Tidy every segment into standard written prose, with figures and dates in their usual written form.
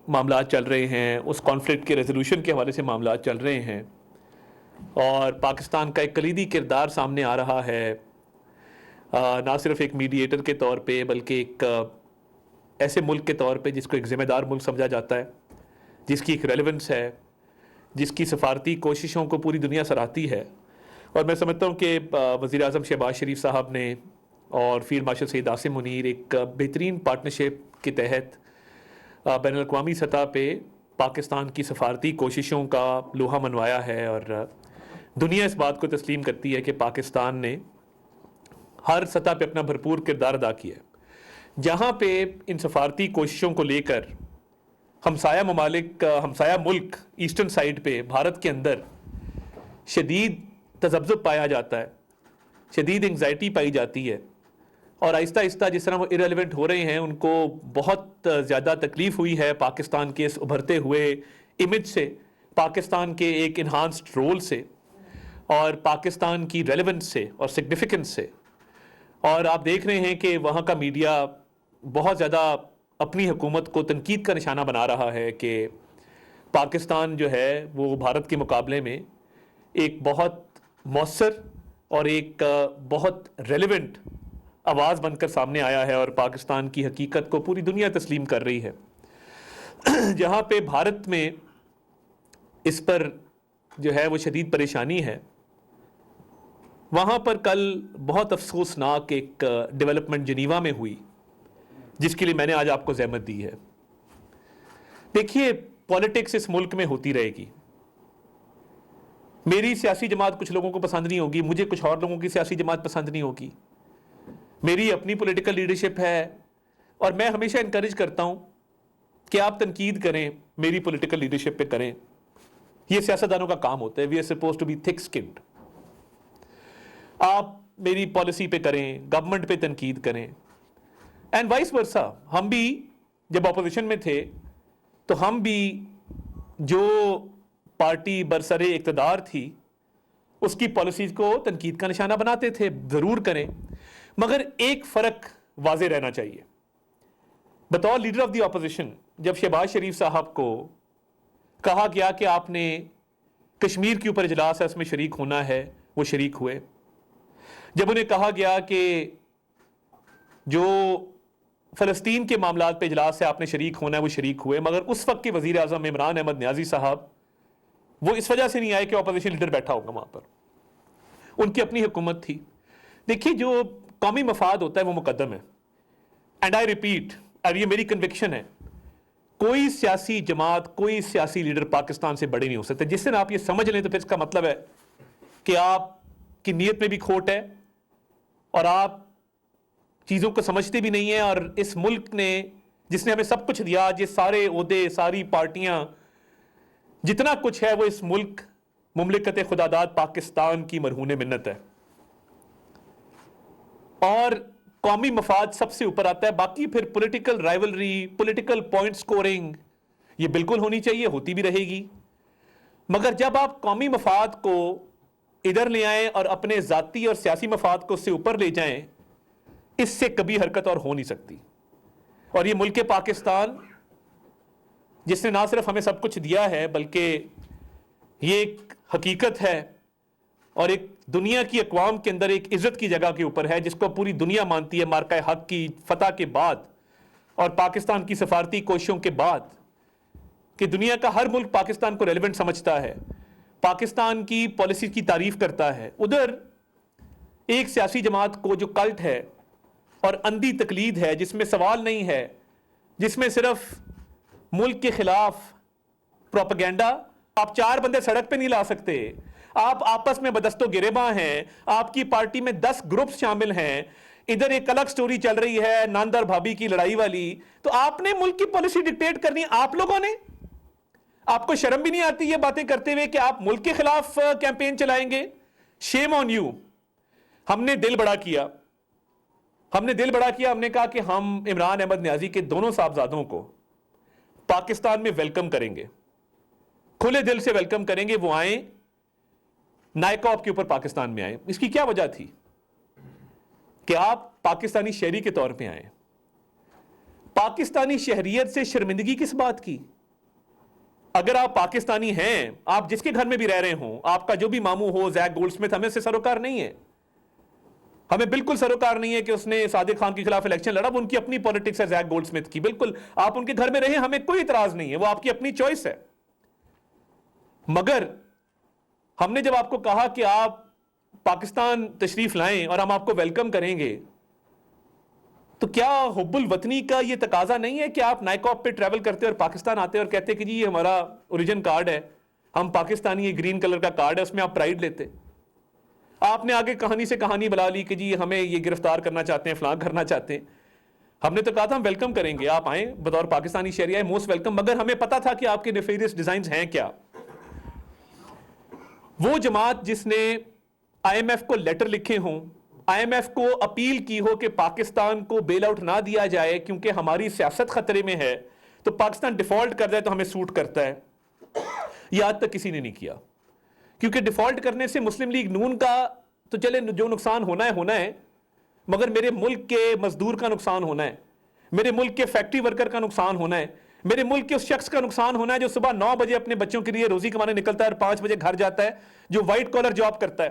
معاملات چل رہے ہیں، اس کانفلکٹ کے ریزولوشن کے حوالے سے معاملات چل رہے ہیں، اور پاکستان کا ایک کلیدی کردار سامنے آ رہا ہے، نہ صرف ایک میڈییٹر کے طور پہ بلکہ ایک ایسے ملک کے طور پہ جس کو ایک ذمہ دار ملک سمجھا جاتا ہے، جس کی ایک ریلیونس ہے، جس کی سفارتی کوششوں کو پوری دنیا سراہتی ہے۔ اور میں سمجھتا ہوں کہ وزیر اعظم شہباز شریف صاحب نے اور فیلڈ مارشل سید عاصم منیر ایک بہترین پارٹنرشپ کے تحت بین الاقوامی سطح پہ پاکستان کی سفارتی کوششوں کا لوہا منوایا ہے، اور دنیا اس بات کو تسلیم کرتی ہے کہ پاکستان نے ہر سطح پہ اپنا بھرپور کردار ادا کیا ہے۔ جہاں پہ ان سفارتی کوششوں کو لے کر ہمسایہ ملک ایسٹرن سائڈ پہ بھارت کے اندر شدید تذبذب پایا جاتا ہے، شدید انگزائٹی پائی جاتی ہے، اور آہستہ آہستہ جس طرح وہ ایرریلیونٹ ہو رہے ہیں، ان کو بہت زیادہ تکلیف ہوئی ہے پاکستان کے اس ابھرتے ہوئے امیج سے، پاکستان کے ایک انہانسڈ رول سے، اور پاکستان کی ریلیونس سے اور سگنیفیکنس سے۔ اور آپ دیکھ رہے ہیں کہ وہاں کا میڈیا بہت زیادہ اپنی حکومت کو تنقید کا نشانہ بنا رہا ہے کہ پاکستان جو ہے وہ بھارت کے مقابلے میں ایک بہت مؤثر اور ایک بہت ریلیونٹ آواز بن کر سامنے آیا ہے، اور پاکستان کی حقیقت کو پوری دنیا تسلیم کر رہی ہے۔ جہاں پہ بھارت میں اس پر جو ہے وہ شدید پریشانی ہے، وہاں پر کل بہت افسوسناک ایک ڈیولپمنٹ جنیوا میں ہوئی، جس کے لیے میں نے آج آپ کو زحمت دی ہے۔ دیکھیے، پولیٹکس اس ملک میں ہوتی رہے گی۔ میری سیاسی جماعت کچھ لوگوں کو پسند نہیں ہوگی، مجھے کچھ اور لوگوں کی سیاسی جماعت پسند نہیں ہوگی، میری اپنی پولیٹیکل لیڈرشپ ہے، اور میں ہمیشہ انکریج کرتا ہوں کہ آپ تنقید کریں، میری پولیٹیکل لیڈرشپ پہ کریں، یہ سیاستدانوں کا کام ہوتا ہے۔ We are supposed to be thick skinned. آپ میری پالیسی پہ کریں، گورنمنٹ پہ تنقید کریں، اینڈ وائس ورسا۔ ہم بھی جب اپوزیشن میں تھے تو ہم بھی جو پارٹی برسر اقتدار تھی اس کی پالیسیز کو تنقید کا نشانہ بناتے تھے، ضرور کریں، مگر ایک فرق واضح رہنا چاہیے۔ بطور لیڈر آف دی اپوزیشن جب شہباز شریف صاحب کو کہا گیا کہ آپ نے کشمیر کے اوپر اجلاس ہے اس میں شریک ہونا ہے، وہ شریک ہوئے۔ جب انہیں کہا گیا کہ جو فلسطین کے معاملات پہ اجلاس ہے آپ نے شریک ہونا ہے، وہ شریک ہوئے، مگر اس وقت کے وزیر اعظم عمران احمد نیازی صاحب وہ اس وجہ سے نہیں آئے کہ اپوزیشن لیڈر بیٹھا ہوگا وہاں پر، ان کی اپنی حکومت تھی۔ دیکھیے، جو قومی مفاد ہوتا ہے وہ مقدم ہے، اینڈ آئی ریپیٹ، اور یہ میری کنوکشن ہے، کوئی سیاسی جماعت، کوئی سیاسی لیڈر پاکستان سے بڑے نہیں ہو سکتے۔ جس دن آپ یہ سمجھ لیں تو پھر اس کا مطلب ہے کہ آپ کی نیت میں بھی کھوٹ ہے، اور آپ چیزوں کو سمجھتے بھی نہیں ہیں، اور اس ملک نے جس نے ہمیں سب کچھ دیا، یہ سارے عہدے، ساری پارٹیاں، جتنا کچھ ہے وہ اس ملک مملکت خداداد پاکستان کی مرہون منت ہے، اور قومی مفاد سب سے اوپر آتا ہے۔ باقی پھر political rivalry, political point scoring, یہ بالکل ہونی چاہیے، ہوتی بھی رہے گی، مگر جب آپ قومی مفاد کو ادھر لے آئیں اور اپنے ذاتی اور سیاسی مفاد کو اس سے اوپر لے جائیں، اس سے کبھی حرکت اور ہو نہیں سکتی۔ اور یہ ملک پاکستان جس نے نہ صرف ہمیں سب کچھ دیا ہے بلکہ یہ ایک حقیقت ہے اور ایک دنیا کی اقوام کے اندر ایک عزت کی جگہ کے اوپر ہے، جس کو پوری دنیا مانتی ہے مارکہ حق کی فتح کے بعد اور پاکستان کی سفارتی کوششوں کے بعد، کہ دنیا کا ہر ملک پاکستان کو ریلیونٹ سمجھتا ہے، پاکستان کی پالیسی کی تعریف کرتا ہے۔ ادھر ایک سیاسی جماعت کو جو کلٹ ہے اور اندھی تقلید ہے، جس میں سوال نہیں ہے، جس میں صرف ملک کے خلاف پروپیگنڈا، آپ 4 بندے سڑک پہ نہیں لا سکتے، آپ آپس میں بدست و گریباں ہیں، آپ کی پارٹی میں 10 گروپس شامل ہیں، ادھر ایک الگ سٹوری چل رہی ہے ناند اور بھابھی کی لڑائی والی، تو آپ نے ملک کی پالیسی ڈکٹیٹ کرنی، آپ لوگوں نے؟ آپ کو شرم بھی نہیں آتی یہ باتیں کرتے ہوئے کہ آپ ملک کے خلاف کیمپین چلائیں گے؟ شیم آن یو۔ ہم نے دل بڑا کیا، ہم نے کہا کہ ہم عمران احمد نیازی کے دونوں صاحبزادوں کو پاکستان میں ویلکم کریں گے، کھلے دل سے ویلکم کریں گے، وہ آئیں، نائکاپ کے اوپر پاکستان میں آئیں۔ اس کی کیا وجہ تھی کہ آپ پاکستانی شہری کے طور پہ آئیں؟ پاکستانی شہریت سے شرمندگی کس بات کی؟ اگر آپ پاکستانی ہیں, آپ جس کے گھر میں بھی رہ رہے ہوں, آپ کا جو بھی ماموں ہو زیک گولڈ سمتھ, ہمیں اس سے سروکار نہیں ہے, ہمیں بالکل سروکار نہیں ہے کہ اس نے صادق خان کے خلاف الیکشن لڑا. وہ ان کی اپنی پولیٹکس ہے زیک گولڈ سمتھ کی, بالکل آپ ان کے گھر میں رہیں, ہمیں کوئی اعتراض نہیں ہے, وہ آپ کی اپنی چوائس ہے. مگر ہم نے جب آپ کو کہا کہ آپ پاکستان تشریف لائیں اور ہم آپ کو ویلکم کریں گے, تو کیا حب الوطنی کا یہ تقاضا نہیں ہے کہ آپ نائکاپ پہ ٹریول کرتے اور پاکستان آتے اور کہتے کہ جی یہ ہمارا اوریجن کارڈ ہے, ہم پاکستانی, یہ گرین کلر کا کارڈ ہے, اس میں آپ پرائیڈ لیتے. آپ نے آگے کہانی سے کہانی بلا لی کہ جی ہمیں یہ گرفتار کرنا چاہتے ہیں, فلاں کرنا چاہتے ہیں. ہم نے تو کہا تھا ہم ویلکم کریں گے, آپ آئیں بطور پاکستانی شہری آئے, موسٹ ویلکم. مگر ہمیں پتا تھا کہ آپ کے نیفیریس ڈیزائنز ہیں کیا. وہ جماعت جس نے آئی ایم ایف کو لیٹر لکھے ہوں, آئی ایم ایف کو اپیل کی ہو کہ پاکستان کو بیل آؤٹ نہ دیا جائے کیونکہ ہماری سیاست خطرے میں ہے, تو پاکستان ڈیفالٹ کر جائے تو ہمیں سوٹ کرتا ہے, یہ آج تک کسی نے نہیں کیا. کیونکہ ڈیفالٹ کرنے سے مسلم لیگ نون کا تو چلے جو نقصان ہونا ہے, مگر میرے ملک کے مزدور کا نقصان ہونا ہے, میرے ملک کے فیکٹری ورکر کا نقصان ہونا ہے, میرے ملک کے اس شخص کا نقصان ہونا ہے جو صبح 9 بجے اپنے بچوں کے لیے روزی کمانے نکلتا ہے اور 5 بجے گھر جاتا ہے, جو وائٹ کالر جاب کرتا ہے.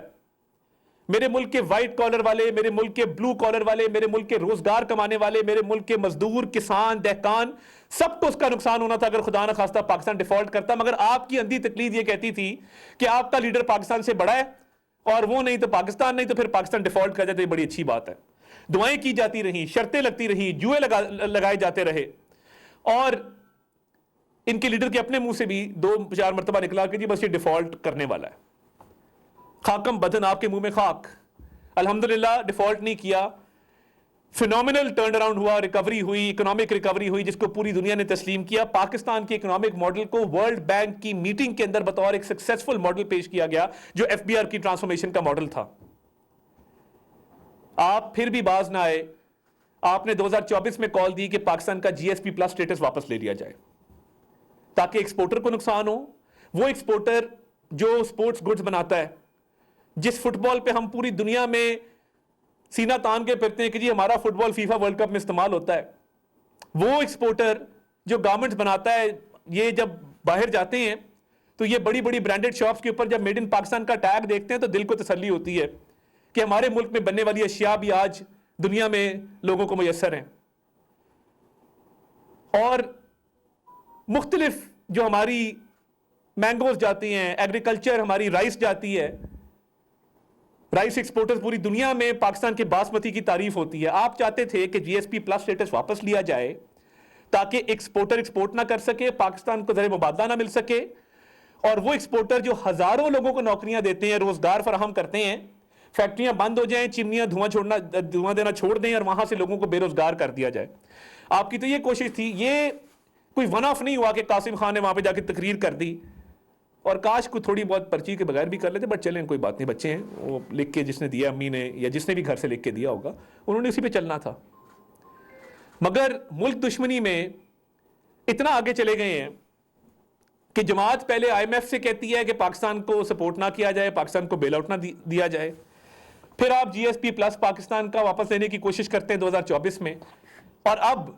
میرے ملک کے وائٹ کالر والے, میرے ملک کے بلو کالر والے, میرے ملک کے روزگار کمانے والے, میرے ملک کے مزدور, کسان, دہقان, سب کو اس کا نقصان ہونا تھا اگر خدا نہ خواستہ پاکستان ڈیفالٹ کرتا. مگر آپ کی اندھی تقلید یہ کہتی تھی کہ آپ کا لیڈر پاکستان سے بڑا ہے اور وہ نہیں تو پاکستان نہیں, تو پھر پاکستان ڈیفالٹ کر جائے تو یہ بڑی اچھی بات ہے. دعائیں کی جاتی رہیں, شرطیں لگتی رہیں, جوئے لگائے جاتے رہے, اور ان کے لیڈر کے اپنے منہ سے بھی 2-4 مرتبہ نکلا کہ جی بس یہ ڈیفالٹ کرنے والا ہے. خاکم بدن آپ کے منہ میں خاک. الحمدللہ ڈیفالٹ نہیں کیا, فینومینل ٹرن اراؤنڈ ہوا, ریکوری ہوئی, اکنامک ریکوری ہوئی جس کو پوری دنیا نے تسلیم کیا. پاکستان کے اکنامک ماڈل کو ورلڈ بینک کی میٹنگ کے اندر بطور ایک سکسیسفل ماڈل پیش کیا گیا جو ایف بی آر کی ٹرانسفارمیشن کا ماڈل تھا. آپ پھر بھی باز نہ آئے. آپ نے 2024 میں کال دی کہ پاکستان کا جی ایس پی پلس سٹیٹس واپس لے لیا جائے تاکہ ایکسپورٹر کو نقصان ہو. وہ ایکسپورٹر جو سپورٹس گڈز بناتا ہے, جس فٹ بال پہ ہم پوری دنیا میں سینہ تان کے پھرتے ہیں کہ جی ہمارا فٹ بال فیفا ورلڈ کپ میں استعمال ہوتا ہے, وہ ایکسپورٹر جو گارمنٹس بناتا ہے, یہ جب باہر جاتے ہیں تو یہ بڑی بڑی برانڈڈ شاپس کے اوپر جب میڈ ان پاکستان کا ٹیگ دیکھتے ہیں تو دل کو تسلی ہوتی ہے کہ ہمارے ملک میں بننے والی اشیاء بھی آج دنیا میں لوگوں کو میسر ہیں. اور مختلف جو ہماری مینگوز جاتی ہیں, ایگریکلچر ہماری رائس جاتی ہے, رائس ایکسپورٹرز پوری دنیا میں پاکستان کے باسمتی کی تعریف ہوتی ہے. آپ چاہتے تھے کہ جی ایس پی پلس سٹیٹس واپس لیا جائے تاکہ ایکسپورٹر ایکسپورٹ نہ کر سکے, پاکستان کو زر مبادلہ نہ مل سکے, اور وہ ایکسپورٹر جو ہزاروں لوگوں کو نوکریاں دیتے ہیں, روزگار فراہم کرتے ہیں, فیکٹریاں بند ہو جائیں, چمنیاں دھواں دینا چھوڑ دیں اور وہاں سے لوگوں کو بے روزگار کر دیا جائے. آپ کی تو یہ کوشش تھی. یہ کوئی ون آف نہیں ہوا کہ قاسم خان نے وہاں پہ جا کے تقریر کر دی, اور کاش کو تھوڑی بہت پرچی کے بغیر بھی کر لیتے, بٹ چلیں کوئی بات نہیں, بچے ہیں, وہ لکھ کے جس نے دیا امی نے یا جس نے بھی گھر سے لکھ کے دیا ہوگا انہوں نے اسی پہ چلنا تھا. مگر ملک دشمنی میں اتنا آگے چلے گئے ہیں کہ جماعت پہلے آئی ایم ایف سے کہتی ہے کہ پاکستان کو سپورٹ نہ کیا جائے, پاکستان کو بیل آؤٹ نہ دیا جائے, پھر آپ جی ایس پی پلس پاکستان کا واپس لینے کی کوشش کرتے ہیں 2024 میں, اور اب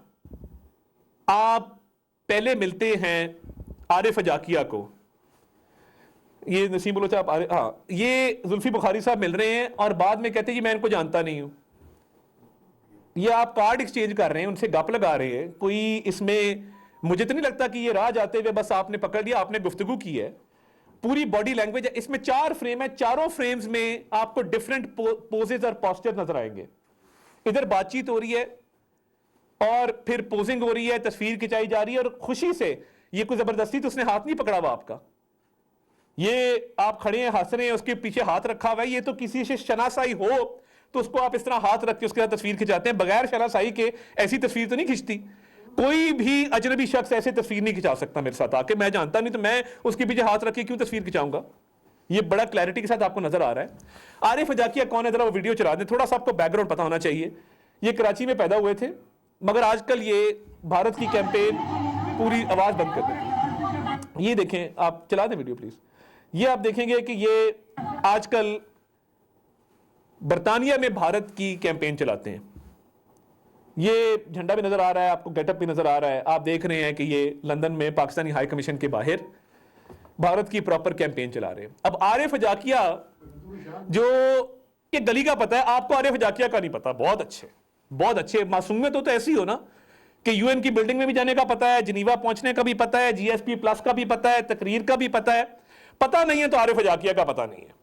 آپ پہلے ملتے ہیں عارف اجاکیہ کو. یہ نسیم بلوچ آپ ہاں, یہ زلفی بخاری صاحب مل رہے ہیں اور بعد میں کہتے ہیں جی میں ان کو جانتا نہیں ہوں. یہ آپ کارڈ ایکسچینج کر رہے ہیں, ان سے گپ لگا رہے ہیں. کوئی اس میں مجھے تو نہیں لگتا کہ یہ راہ جاتے ہوئے بس آپ نے پکڑ لیا, آپ نے گفتگو کی ہے. پوری باڈی لینگویج ہے, اس میں 4 فریم ہے, چاروں فریمز میں آپ کو ڈیفرنٹ پوزز اور پوسچر نظر آئیں گے. ادھر بات چیت ہو رہی ہے اور پھر پوزنگ ہو رہی ہے, تصویر کھچائی جا رہی ہے, اور خوشی سے. یہ کوئی زبردستی تو اس نے ہاتھ نہیں پکڑا ہوا آپ کا, یہ آپ کھڑے ہیں ہنس رہے ہیں, اس کے پیچھے ہاتھ رکھا ہوا ہے. یہ تو کسی سے شناسائی ہو تو اس کو آپ اس طرح ہاتھ رکھ کے اس کے ساتھ تصویر کھچاتے ہیں. بغیر شناسائی کے ایسی تصویر تو نہیں کھنچتی. کوئی بھی اجنبی شخص ایسے تصویر نہیں کھچا سکتا میرے ساتھ آ کے, میں جانتا نہیں تو میں اس کے پیچھے ہاتھ رکھ کے کیوں تصویر کھچاؤں گا. یہ بڑا کلیئرٹی کے ساتھ آپ کو نظر آ رہا ہے. عارف اجاکیہ کون ہے, ذرا وہ ویڈیو چلا دیں, تھوڑا سا آپ کو بیک گراؤنڈ پتا ہونا چاہیے. یہ کراچی میں پیدا ہوئے تھے, مگر آج کل یہ بھارت کی کیمپین پوری آواز بند کر دیتے. یہ دیکھیں, آپ چلا دیں ویڈیو پلیز. یہ آپ دیکھیں گے کہ یہ آج کل برطانیہ میں بھارت کی کیمپین چلاتے ہیں. یہ جھنڈا بھی نظر آ رہا ہے آپ کو, گیٹ اپ بھی نظر آ رہا ہے. آپ دیکھ رہے ہیں کہ یہ لندن میں پاکستانی ہائی کمیشن کے باہر بھارت کی پراپر کیمپین چلا رہے ہیں. اب عارف حجاکیہ جو یہ گلی کا پتہ ہے, آپ کو عارف حجاکیہ کا نہیں پتا. بہت اچھے معصومیت ہو تو ایسی ہو نا کہ یو این کی بلڈنگ میں بھی جانے کا پتہ ہے, جنیوا پہنچنے کا بھی پتہ ہے, جی ایس پی پلس کا بھی پتہ ہے, تقریر کا بھی پتہ ہے. پتہ نہیں ہے تو عارف حجاکیہ کا پتہ نہیں ہے.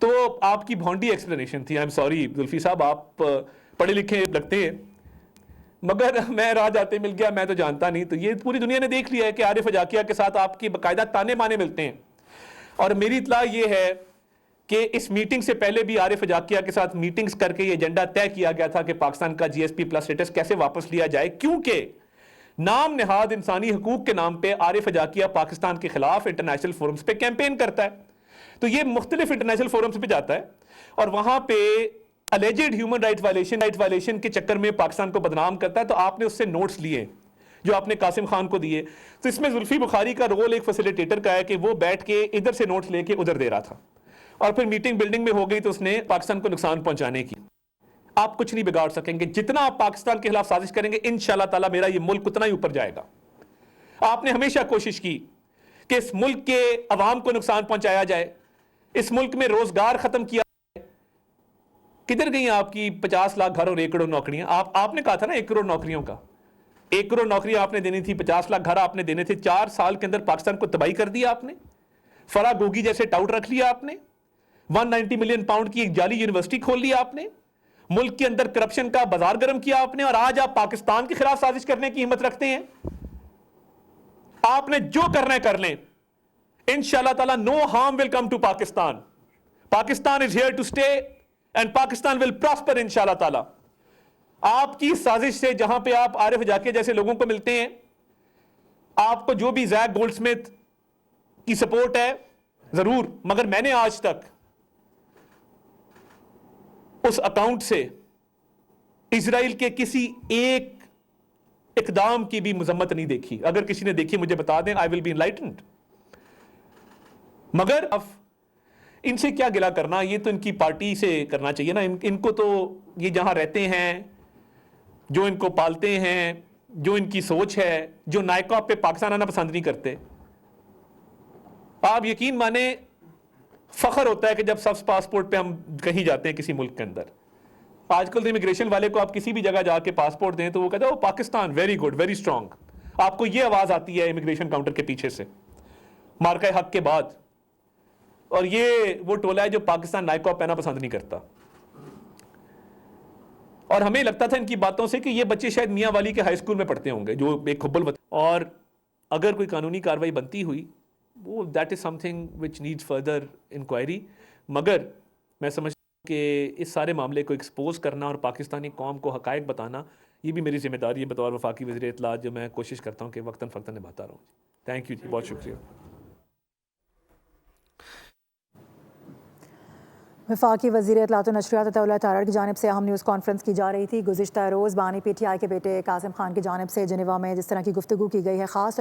تو آپ کی بھونڈی ایکسپلینیشن تھی. آئی ایم سوری زلفی صاحب, آپ پڑھے لکھے لگتے ہیں, مگر میں راہ جاتے مل گیا, میں تو جانتا نہیں. تو یہ پوری دنیا نے دیکھ لیا ہے کہ عارف حجاکیہ کے ساتھ آپ کی باقاعدہ تانے بانے ملتے ہیں. اور میری اطلاع یہ ہے کہ اس میٹنگ سے پہلے بھی عارف حجاکیہ کے ساتھ میٹنگز کر کے یہ ایجنڈا طے کیا گیا تھا کہ پاکستان کا جی ایس پی پلس سٹیٹس کیسے واپس لیا جائے, کیونکہ نام نہاد انسانی حقوق کے نام پہ عارف حجاکیہ پاکستان کے خلاف انٹرنیشنل فورمز پہ کیمپین کرتا ہے. تو یہ مختلف انٹرنیشنل فورمز پہ جاتا ہے اور وہاں پہ الیجڈ ہیومن رائٹ وائلیشن کے چکر میں پاکستان کو بدنام کرتا ہے. تو آپ نے اس سے نوٹس لیے جو آپ نے قاسم خان کو دیے. تو اس میں زلفی بخاری کا رول ایک فیسیلیٹیٹر کا ہے کہ وہ بیٹھ کے ادھر سے نوٹس لے کے ادھر دے رہا تھا, اور پھر میٹنگ بلڈنگ میں ہو گئی تو اس نے پاکستان کو نقصان پہنچانے کی. آپ کچھ نہیں بگاڑ سکیں گے. جتنا آپ پاکستان کے خلاف سازش کریں گے انشاءاللہ تعالیٰ میرا یہ ملک اتنا ہی اوپر جائے گا. آپ نے ہمیشہ کوشش کی کہ اس ملک کے عوام کو نقصان پہنچایا جائے, اس ملک میں روزگار ختم کیا. کدھر گئی آپ کی 50 لاکھ گھر اور 1 کروڑ نوکریاں؟ آپ نے کہا تھا نا 1 کروڑ نوکریوں کا, 1 کروڑ نوکریاں آپ نے دینی تھی, 50 لاکھ گھر آپ نے دینے تھے. 4 سال کے اندر پاکستان کو تباہی کر دیا آپ نے. فرا گوگی جیسے ٹاؤٹ رکھ لیا آپ نے. 190 ملین پاؤنڈ کی ایک جعلی یونیورسٹی کھول لی آپ نے. ملک کے اندر کرپشن کا بازار گرم کیا آپ نے, اور آج آپ پاکستان کے خلاف سازش کرنے کی ہمت رکھتے ہیں. آپ نے جو کرنا ہے کر لیں, انشاءاللہ تعالیٰ no harm will come to Pakistan. Pakistan is here to stay and Pakistan will prosper انشاءاللہ تعالیٰ. آپ کی سازش سے جہاں پہ آپ عارف حجاکیہ جیسے لوگوں کو ملتے ہیں, آپ کو جو بھی زیک گولڈ سمتھ کی سپورٹ ہے ضرور, مگر میں نے آج تک اس اکاؤنٹ سے اسرائیل کے کسی ایک اقدام کی بھی مذمت نہیں دیکھی. اگر کسی نے دیکھی مجھے بتا دیں, I will be enlightened. مگر اب ان سے کیا گلا کرنا, یہ تو ان کی پارٹی سے کرنا چاہیے نا. ان کو تو یہ جہاں رہتے ہیں, جو ان کو پالتے ہیں, جو ان کی سوچ ہے, جو نائکا پہ پاکستان آنا پسند نہیں کرتے. آپ یقین مانیں فخر ہوتا ہے کہ جب سبز پاسپورٹ پہ ہم کہیں جاتے ہیں کسی ملک کے اندر. آج کل امیگریشن والے کو آپ کسی بھی جگہ جا کے پاسپورٹ دیں تو وہ کہتا ہے وہ Pakistan very good very strong. آپ کو یہ آواز آتی ہے امیگریشن کاؤنٹر کے پیچھے سے مارکہ حق کے بعد. اور یہ وہ ٹولہ ہے جو پاکستان نائکا پہنا پسند نہیں کرتا. اور ہمیں لگتا تھا ان کی باتوں سے کہ یہ بچے شاید میاں والی کے ہائی اسکول میں پڑھتے ہوں گے, جو ایک کھبل. اور اگر کوئی قانونی کارروائی بنتی ہوئی, وہ that is something which needs further inquiry. مگر میں سمجھتا ہوں کہ اس سارے معاملے کو ایکسپوز کرنا اور پاکستانی قوم کو حقائق بتانا, یہ بھی میری ذمہ داری ہے بطور وفاقی وزیر اطلاعات, جو میں کوشش کرتا ہوں کہ وقتاً فوقتاً نبھاتا رہوں. تھینک یو جی, بہت شکریہ. وفاقی وزیر اطلاعات و نشریات عطا اللہ تارڑ کی جانب سے اہم نیوز کانفرنس کی جا رہی تھی. گزشتہ روز بانی پی ٹی آئی کے بیٹے قاسم خان کی جانب سے جنیوا میں جس طرح کی گفتگو کی گئی ہے, خاص